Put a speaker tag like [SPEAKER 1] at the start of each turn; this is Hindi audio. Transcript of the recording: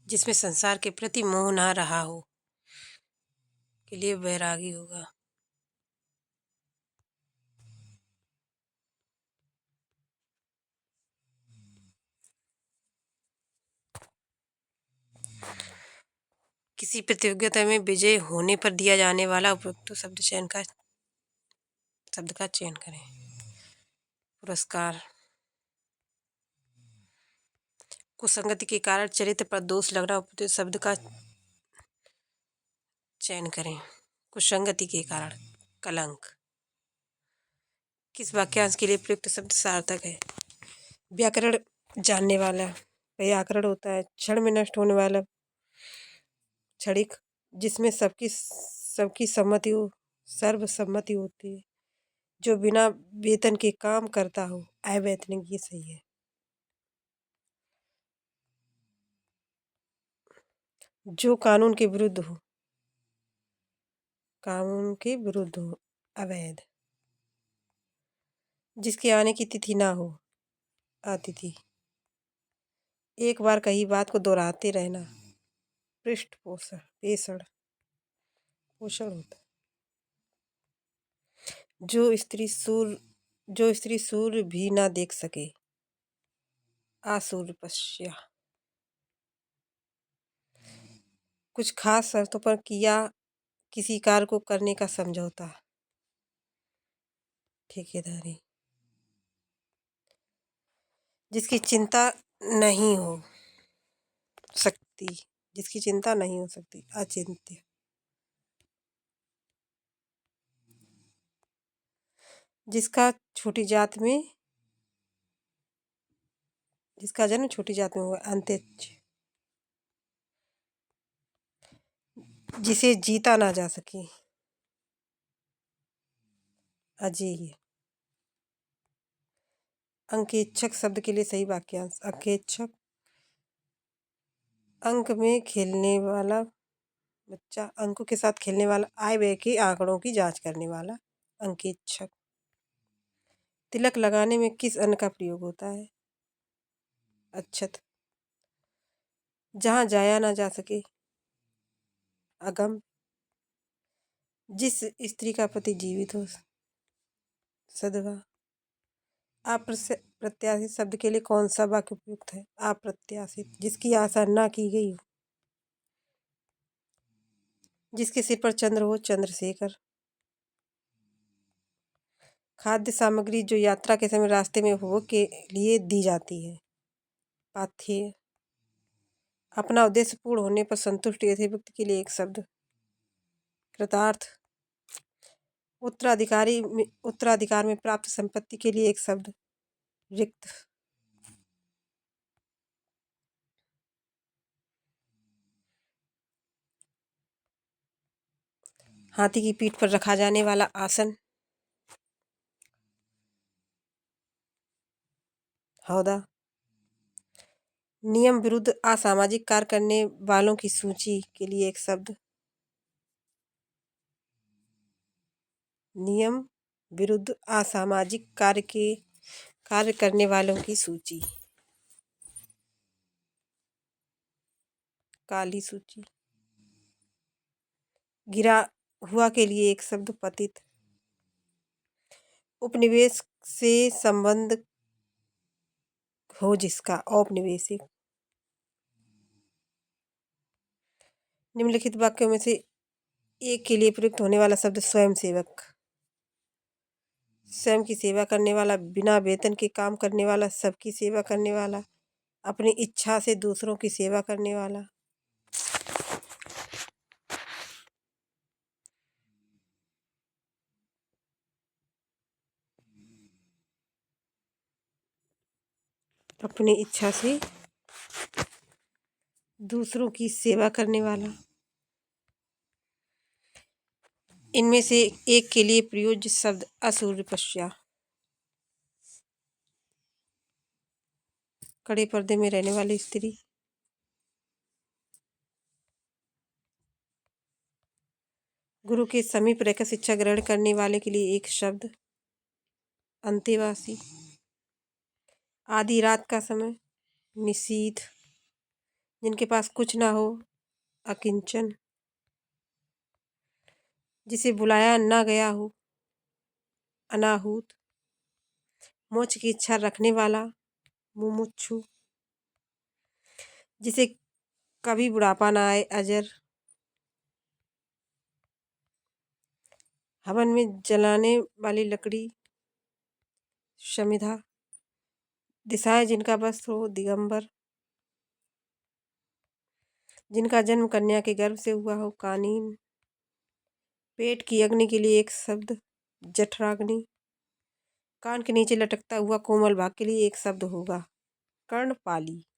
[SPEAKER 1] जिसमें संसार के प्रति मोह ना रहा हो, के लिए वैरागी होगा। किसी प्रतियोगिता में विजय होने पर दिया जाने वाला उपयुक्त शब्द का चयन करें। पुरस्कार। कुसंगति के कारण चरित्र पर दोष लगना उपयुक्त शब्द का चयन करें। कुसंगति के कारण कलंक। किस वाक्यांश के लिए प्रयुक्त शब्द सार्थक है। व्याकरण जानने वाला। व्याकरण होता है क्षण में नष्ट होने वाला, क्षणिक, जिसमें सबकी सम्मति हो, सर्वसम्मति होती है, जो बिना वेतन के काम करता हो, अवैतनिक। ये सही है। जो कानून के विरुद्ध हो, कानून के विरुद्ध हो, अवैध। जिसके आने की तिथि ना हो, अतिथि। एक बार कही बात को दोहराते रहना, पृष्ठपोषण, पेषण, पोषण होता है। जो स्त्री सूर्य भी ना देख सके, आसूर्यपश्या। कुछ खास शर्तों पर किया किसी कार्य को करने का समझौता, ठेकेदारी। जिसकी चिंता नहीं हो सकती, जिसकी चिंता नहीं हो सकती, अचिंत्य। जिसका जन्म छोटी जात में हुआ, अंत्यज। जिसे जीता ना जा सके, अजेय। अंकेक्षक शब्द के लिए सही वाक्यांश। अंकेक्षक, अंक में खेलने वाला बच्चा, अंकों के साथ खेलने वाला, आय व्यय के आंकड़ों की जांच करने वाला, अंकेक्षक। तिलक लगाने में किस अन्न का प्रयोग होता है, अक्षत। जहां जाया ना जा सके, अगम। जिस स्त्री का पति जीवित हो, सधवा। अप्रत्याशित शब्द के लिए कौन सा वाक्य उपयुक्त है, अप्रत्याशित। जिसकी आशा ना की गई हो, जिसके सिर पर चंद्र हो, चंद्रशेखर। खाद्य सामग्री जो यात्रा के समय रास्ते में उपभोग के लिए दी जाती है, पाथेय। अपना उद्देश्य पूर्ण होने पर संतुष्ट ऐसे व्यक्ति के लिए एक शब्द, कृतार्थ। उत्तराधिकार में प्राप्त संपत्ति के लिए एक शब्द, रिक्त। हाथी की पीठ पर रखा जाने वाला आसन, हौदा। नियम विरुद्ध असामाजिक कार्य करने वालों की सूची के लिए एक शब्द, नियम विरुद्ध असामाजिक कार्य करने वालों की सूची, काली सूची। गिरा हुआ के लिए एक शब्द, पतित। उपनिवेश से संबंध हो जिसका, औपनिवेशिक। निम्नलिखित वाक्यों में से एक के लिए प्रयुक्त होने वाला शब्द, स्वयंसेवक। स्वयं की सेवा करने वाला, बिना वेतन के काम करने वाला, सबकी सेवा करने वाला, अपनी इच्छा से दूसरों की सेवा करने वाला। अपनी इच्छा से दूसरों की सेवा करने वाला। इनमें से एक के लिए प्रयोज्य शब्द, असूर्यपश्या। कड़े पर्दे में रहने वाली स्त्री, गुरु के समीप रहकर शिक्षा ग्रहण करने वाले के लिए एक शब्द, अंतेवासी। आधी रात का समय, निशीथ। जिनके पास कुछ ना हो, अकिंचन। जिसे बुलाया ना गया हो, अनाहूत। मोक्ष की इच्छा रखने वाला, मुमुक्षु। जिसे कभी बुढ़ापा ना आए, अजर। हवन में जलाने वाली लकड़ी, शमिधा। दिशाएं जिनका वस्त्र हो, दिगंबर। जिनका जन्म कन्या के गर्भ से हुआ हो, कानीन। पेट की अग्नि के लिए एक शब्द, जठराग्नि। कान के नीचे लटकता हुआ कोमल भाग के लिए एक शब्द होगा, कर्णपाली।